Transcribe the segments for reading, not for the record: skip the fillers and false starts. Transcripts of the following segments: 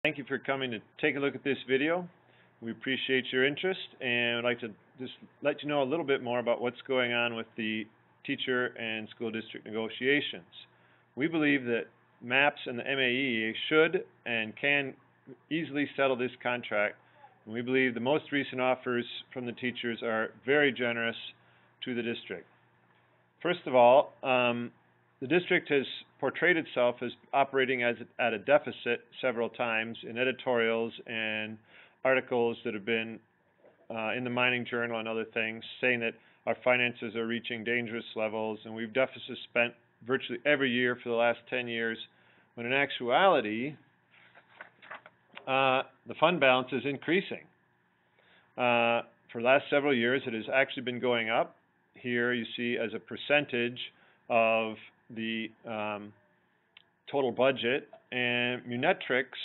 Thank you for coming to take a look at this video. We appreciate your interest and would like to just let you know a little bit more about what's going on with the teacher and school district negotiations. We believe that MAPS and the MAEA should and can easily settle this contract, and we believe the most recent offers from the teachers are very generous to the district. First of all, the district has portrayed itself as operating at a deficit several times in editorials and articles that have been in the Mining Journal and other things, saying that our finances are reaching dangerous levels, and we've deficit spent virtually every year for the last 10 years, when in actuality, the fund balance is increasing. For the last several years, it has actually been going up. Here you see as a percentage of the total budget, and Munetrics,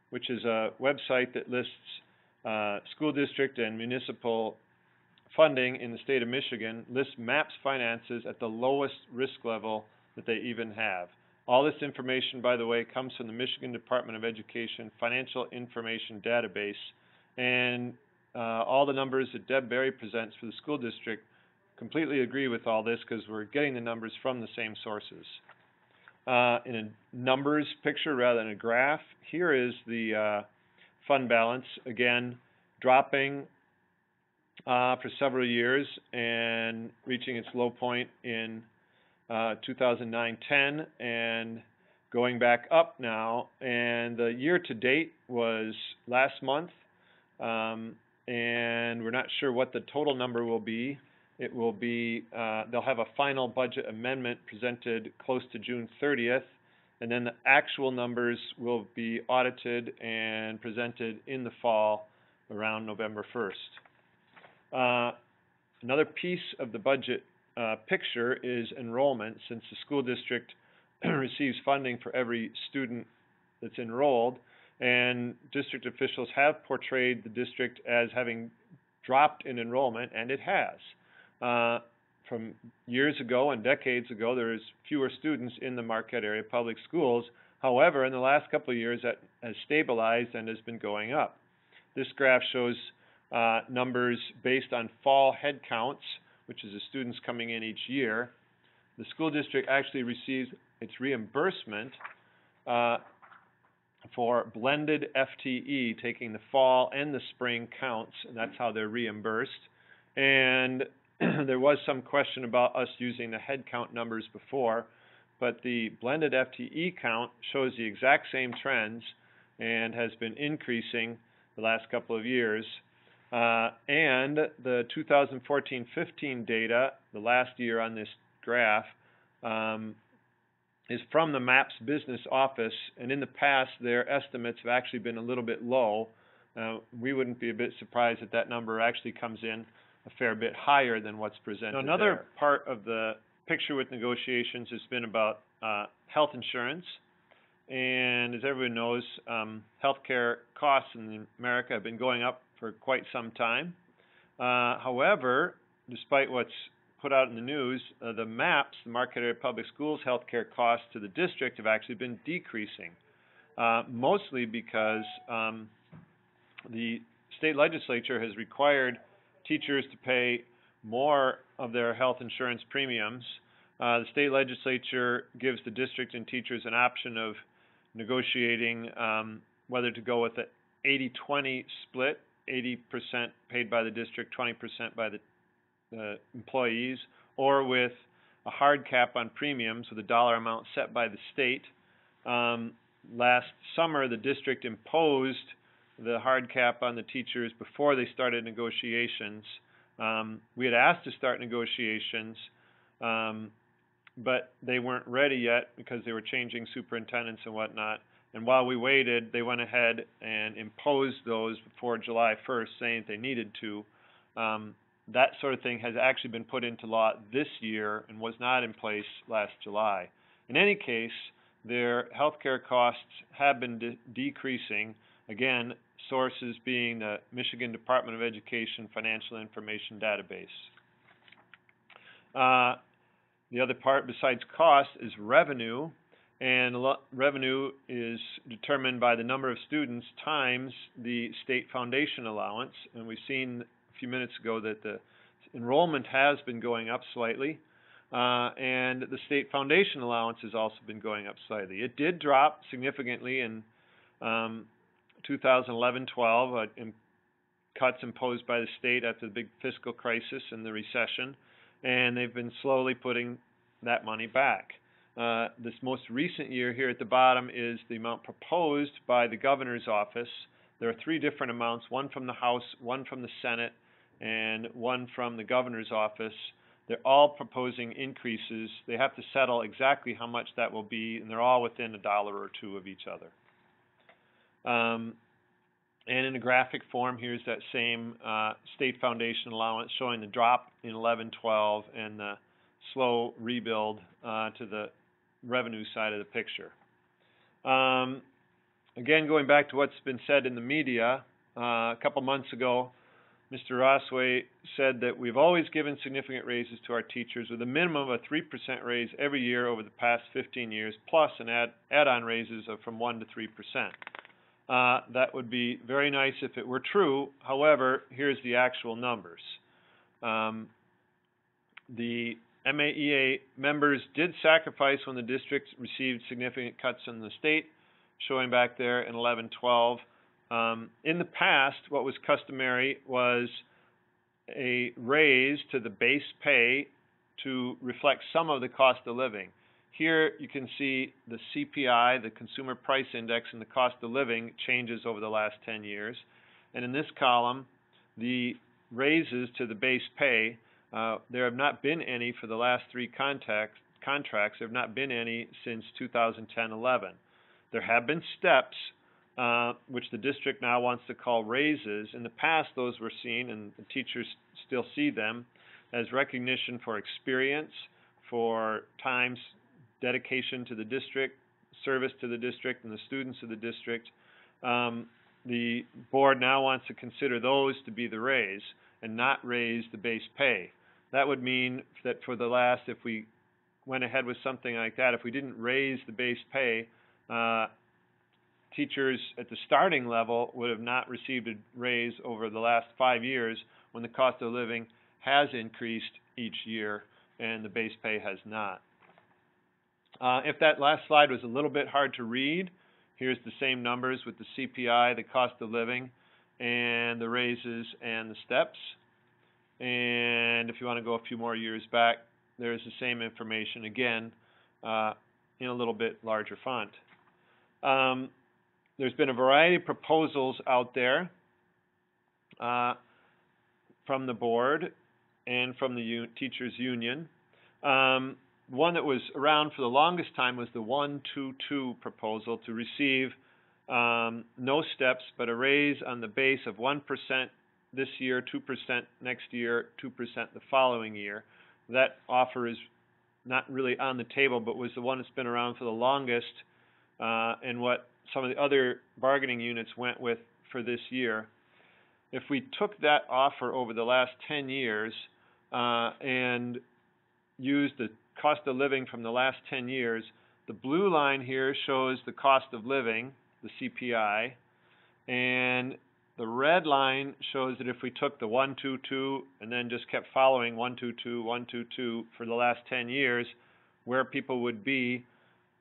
which is a website that lists school district and municipal funding in the state of Michigan, lists MAPS finances at the lowest risk level that they even have. All this information, by the way, comes from the Michigan Department of Education Financial Information Database, and all the numbers that Deb Berry presents for the school district completely agree with all this because we're getting the numbers from the same sources. In a numbers picture rather than a graph, here is the fund balance, again, dropping for several years and reaching its low point in 2009-10 and going back up now. And the year to date was last month, and we're not sure what the total number will be. It will be, they'll have a final budget amendment presented close to June 30th, and then the actual numbers will be audited and presented in the fall around November 1st. Another piece of the budget picture is enrollment, since the school district receives funding for every student that's enrolled, and district officials have portrayed the district as having dropped in enrollment, and it has. From years ago and decades ago, there is fewer students in the Marquette area public schools. However, in the last couple of years, that has stabilized and has been going up. This graph shows numbers based on fall head counts, which is the students coming in each year. The school district actually receives its reimbursement for blended FTE, taking the fall and the spring counts, and that's how they're reimbursed. And there was some question about us using the head count numbers before, but the blended FTE count shows the exact same trends and has been increasing the last couple of years. And the 2014-15 data, the last year on this graph, is from the MAPS business office, and in the past their estimates have actually been a little bit low. We wouldn't be a bit surprised that that number actually comes in a fair bit higher than what's presented. Now, another part of the picture with negotiations has been about health insurance. And as everyone knows, healthcare costs in America have been going up for quite some time. However, despite what's put out in the news, the MAPS, the Marquette Area Public Schools healthcare costs to the district have actually been decreasing, mostly because the state legislature has required teachers to pay more of their health insurance premiums. The state legislature gives the district and teachers an option of negotiating whether to go with an 80-20 split, 80% paid by the district, 20% by the employees, or with a hard cap on premiums with a dollar amount set by the state. Last summer, the district imposed the hard cap on the teachers before they started negotiations. We had asked to start negotiations, but they weren't ready yet because they were changing superintendents and whatnot. And while we waited, they went ahead and imposed those before July 1st, saying that they needed to. That sort of thing has actually been put into law this year and was not in place last July. In any case, their healthcare costs have been decreasing. Again, sources being the Michigan Department of Education Financial Information Database. The other part besides cost is revenue, And revenue is determined by the number of students times the state foundation allowance. And we've seen a few minutes ago that the enrollment has been going up slightly, and the state foundation allowance has also been going up slightly. It did drop significantly in 2011-12 in cuts imposed by the state after the big fiscal crisis and the recession, and they've been slowly putting that money back. This most recent year here at the bottom is the amount proposed by the governor's office. There are three different amounts, one from the House, one from the Senate, and one from the governor's office. They're all proposing increases. They have to settle exactly how much that will be, and they're all within $1 or $2 of each other. And in a graphic form, here's that same state foundation allowance showing the drop in 11-12 and the slow rebuild to the revenue side of the picture. Again, going back to what's been said in the media, a couple months ago, Mr. Rossway said that we've always given significant raises to our teachers with a minimum of a 3% raise every year over the past 15 years, plus an add-on raises of from 1 to 3%. That would be very nice if it were true. However, here's the actual numbers. The MAEA members did sacrifice when the district received significant cuts in the state, showing back there in 11-12. In the past, what was customary was a raise to the base pay to reflect some of the cost of living. Here you can see the CPI, the Consumer Price Index, and the cost of living changes over the last 10 years. And in this column, the raises to the base pay, there have not been any for the last three contracts. There have not been any since 2010-11. There have been steps, which the district now wants to call raises. In the past, those were seen, and the teachers still see them, as recognition for experience, for time's dedication to the district, service to the district, and the students of the district. The board now wants to consider those to be the raise and not raise the base pay. That would mean that for the last, if we went ahead with something like that, if we didn't raise the base pay, teachers at the starting level would have not received a raise over the last 5 years when the cost of living has increased each year and the base pay has not. If that last slide was a little bit hard to read, here's the same numbers with the CPI, the cost of living, and the raises and the steps. And if you want to go a few more years back, there's the same information again in a little bit larger font. There's been a variety of proposals out there from the board and from the teachers union. One that was around for the longest time was the 1-2-2 proposal to receive no steps but a raise on the base of 1% this year, 2% next year, 2% the following year. That offer is not really on the table, but was the one that's been around for the longest and what some of the other bargaining units went with for this year. If we took that offer over the last 10 years and used the cost of living from the last 10 years, the blue line here shows the cost of living, the CPI, and the red line shows that if we took the 1-2-2 and then just kept following 1-2-2, 1-2-2 for the last 10 years, where people would be.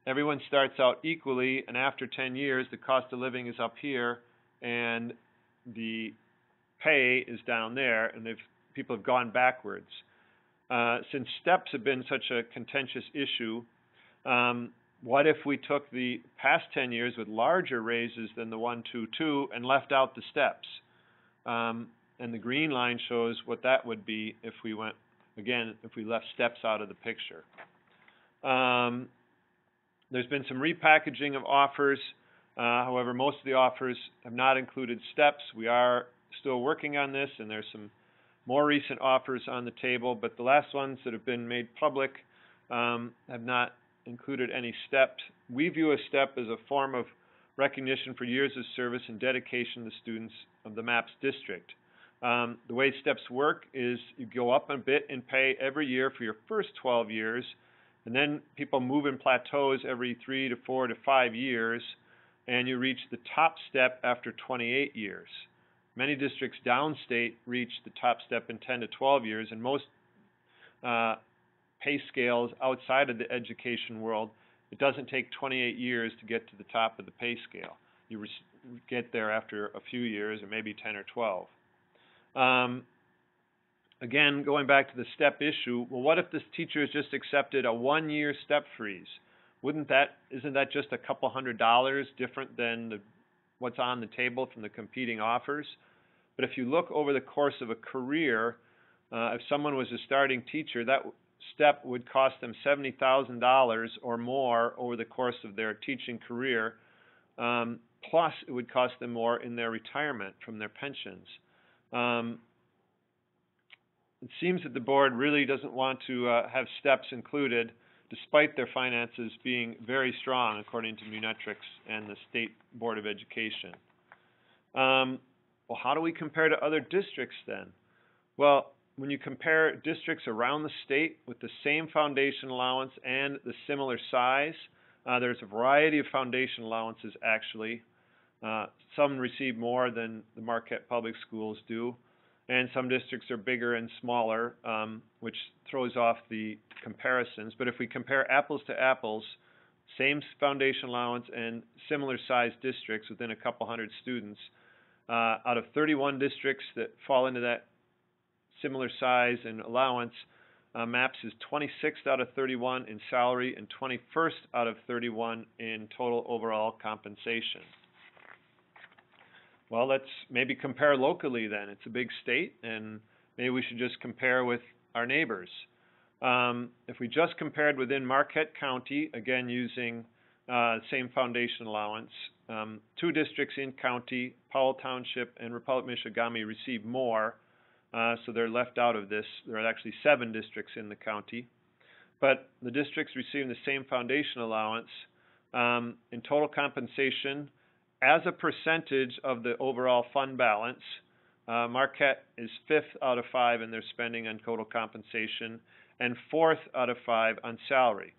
Everyone starts out equally, and after 10 years, the cost of living is up here, and the pay is down there, and people have gone backwards. Since steps have been such a contentious issue, what if we took the past 10 years with larger raises than the 1-2-2 and left out the steps? And the green line shows what that would be if we went, again, if we left steps out of the picture. There's been some repackaging of offers. However, most of the offers have not included steps. We are still working on this, and there's some more recent offers on the table, but the last ones that have been made public have not included any steps. We view a step as a form of recognition for years of service and dedication to students of the MAPS district. The way steps work is you go up a bit in pay every year for your first 12 years, And then people move in plateaus every 3 to 4 to 5 years, and you reach the top step after 28 years. Many districts downstate reach the top step in 10 to 12 years, and most pay scales outside of the education world, it doesn't take 28 years to get to the top of the pay scale. You get there after a few years, or maybe 10 or 12. Again, going back to the step issue, well, what if this teacher has just accepted a 1-year step freeze? Isn't that just a couple $100 different than what's on the table from the competing offers? But if you look over the course of a career, if someone was a starting teacher, that step would cost them $70,000 or more over the course of their teaching career, plus it would cost them more in their retirement from their pensions. It seems that the board really doesn't want to have steps included, despite their finances being very strong, according to Munetrics and the State Board of Education. Well, how do we compare to other districts then? Well, when you compare districts around the state with the same foundation allowance and the similar size, there's a variety of foundation allowances actually. Some receive more than the Marquette Public Schools do, and some districts are bigger and smaller, which throws off the comparisons. But if we compare apples to apples, same foundation allowance and similar sized districts within a couple hundred students, out of 31 districts that fall into that similar size and allowance, MAPS is 26th out of 31 in salary and 21st out of 31 in total overall compensation. Well, let's maybe compare locally then. It's a big state, and maybe we should just compare with our neighbors. If we just compared within Marquette County, again using same foundation allowance, 2 districts in county, Powell Township and Republic Michigamme, receive more, so they're left out of this. There are actually 7 districts in the county. But the districts receiving the same foundation allowance, in total compensation, as a percentage of the overall fund balance, Marquette is 5th out of 5 in their spending on total compensation and 4th out of 5 on salary.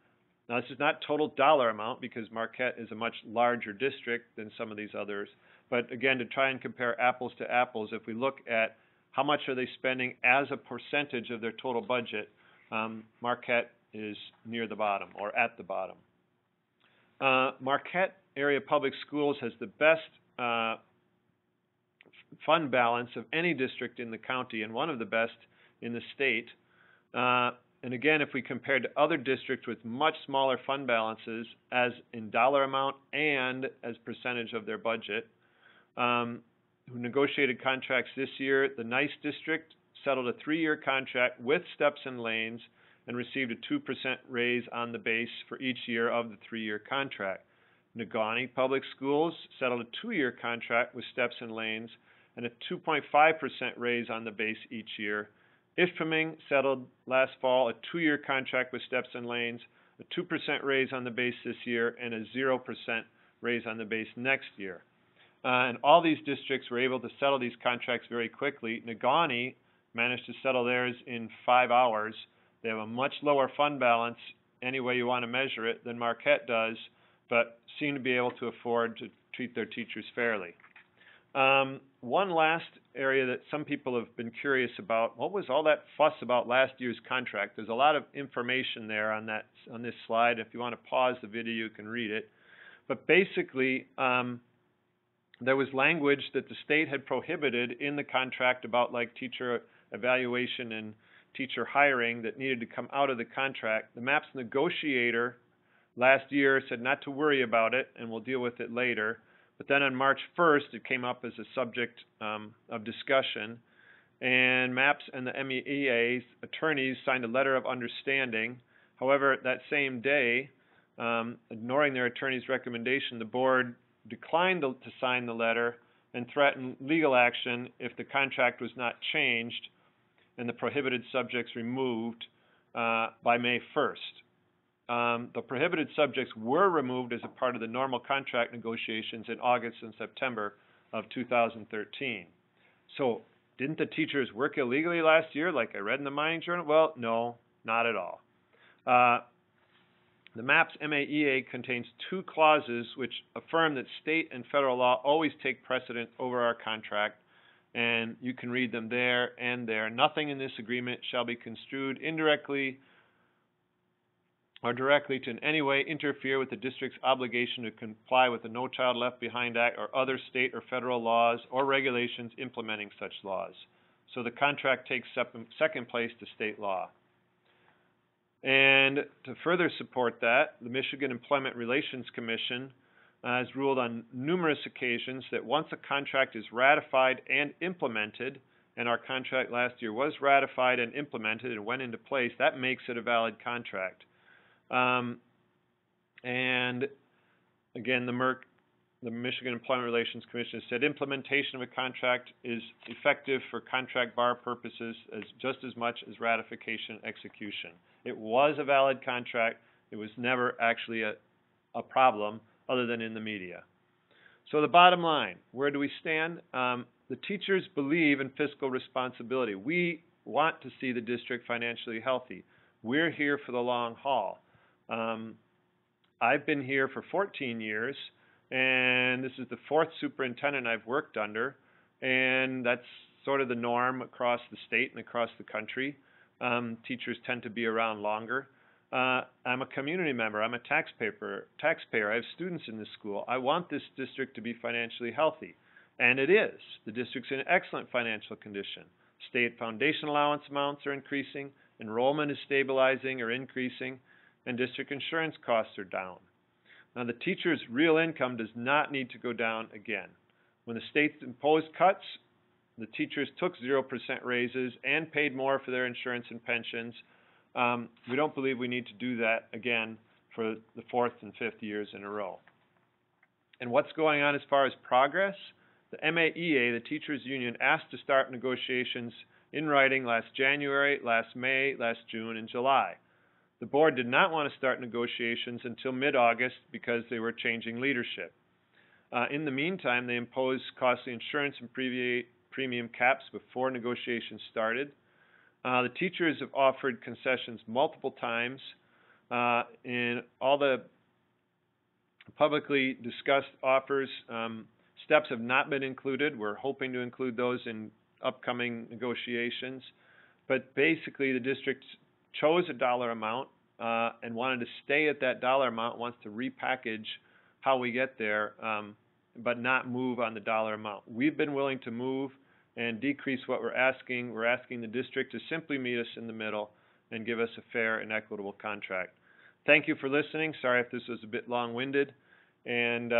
Now, this is not total dollar amount because Marquette is a much larger district than some of these others. But again, to try and compare apples to apples, if we look at how much are they spending as a percentage of their total budget, Marquette is near the bottom or at the bottom. Marquette Area Public Schools has the best fund balance of any district in the county and one of the best in the state. And again, if we compare to other districts with much smaller fund balances as in dollar amount and as percentage of their budget, who negotiated contracts this year, the Nice District settled a 3-year contract with steps and lanes and received a 2% raise on the base for each year of the 3-year contract. Negaunee Public Schools settled a 2-year contract with steps and lanes and a 2.5% raise on the base each year. Ishpeming settled last fall a 2-year contract with steps and lanes, a 2% raise on the base this year, and a 0% raise on the base next year. And all these districts were able to settle these contracts very quickly. Negaunee managed to settle theirs in 5 hours. They have a much lower fund balance, any way you want to measure it, than Marquette does, but seem to be able to afford to treat their teachers fairly. One last area that some people have been curious about, what was all that fuss about last year's contract? There's a lot of information there on this slide. If you want to pause the video, you can read it. But basically, there was language that the state had prohibited in the contract about like teacher evaluation and teacher hiring that needed to come out of the contract. The MAPS negotiator last year said not to worry about it and we'll deal with it later. But then on March 1st, it came up as a subject of discussion, and MAPS and the MEA's attorneys signed a letter of understanding. However, that same day, ignoring their attorney's recommendation, the board declined to sign the letter and threatened legal action if the contract was not changed and the prohibited subjects removed by May 1st. The prohibited subjects were removed as a part of the normal contract negotiations in August and September of 2013. So, didn't the teachers work illegally last year like I read in the mining journal? Well, no, not at all. The MAP's MAEA contains two clauses which affirm that state and federal law always take precedent over our contract, and you can read them there and there. Nothing in this agreement shall be construed indirectly or directly to in any way interfere with the district's obligation to comply with the No Child Left Behind Act or other state or federal laws or regulations implementing such laws. So the contract takes second place to state law. And to further support that, the Michigan Employment Relations Commission has ruled on numerous occasions that once a contract is ratified and implemented, and our contract last year was ratified and implemented and went into place, that makes it a valid contract. And again, the Michigan Employment Relations Commission said implementation of a contract is effective for contract bar purposes just as much as ratification and execution. It was a valid contract. It was never actually a problem other than in the media. So the bottom line, where do we stand? The teachers believe in fiscal responsibility. We want to see the district financially healthy. We're here for the long haul. I've been here for 14 years, and this is the fourth superintendent I've worked under, and that's sort of the norm across the state and across the country. Teachers tend to be around longer. I'm a community member. I'm a taxpayer. I have students in this school. I want this district to be financially healthy, and it is. The district's in excellent financial condition. State foundation allowance amounts are increasing, enrollment is stabilizing or increasing, and district insurance costs are down. Now, the teacher's real income does not need to go down again. When the state imposed cuts, the teachers took 0% raises and paid more for their insurance and pensions. We don't believe we need to do that again for the fourth and fifth years in a row. And what's going on as far as progress? The MAEA, the teachers union, asked to start negotiations in writing last January, last May, last June, and July. The board did not want to start negotiations until mid-August because they were changing leadership. In the meantime, they imposed costly insurance and premium caps before negotiations started. The teachers have offered concessions multiple times. In all the publicly discussed offers, steps have not been included. We're hoping to include those in upcoming negotiations. But basically, the district chose a dollar amount and wanted to stay at that dollar amount, wants to repackage how we get there, but not move on the dollar amount. We've been willing to move and decrease what we're asking. We're asking the district to simply meet us in the middle and give us a fair and equitable contract. Thank you for listening. Sorry if this was a bit long-winded. And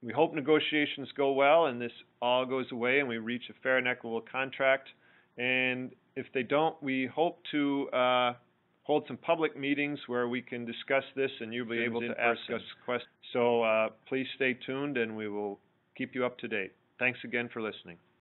we hope negotiations go well and this all goes away and we reach a fair and equitable contract. And if they don't, we hope to hold some public meetings where we can discuss this and you'll be able to ask us questions. So please stay tuned and we will keep you up to date. Thanks again for listening.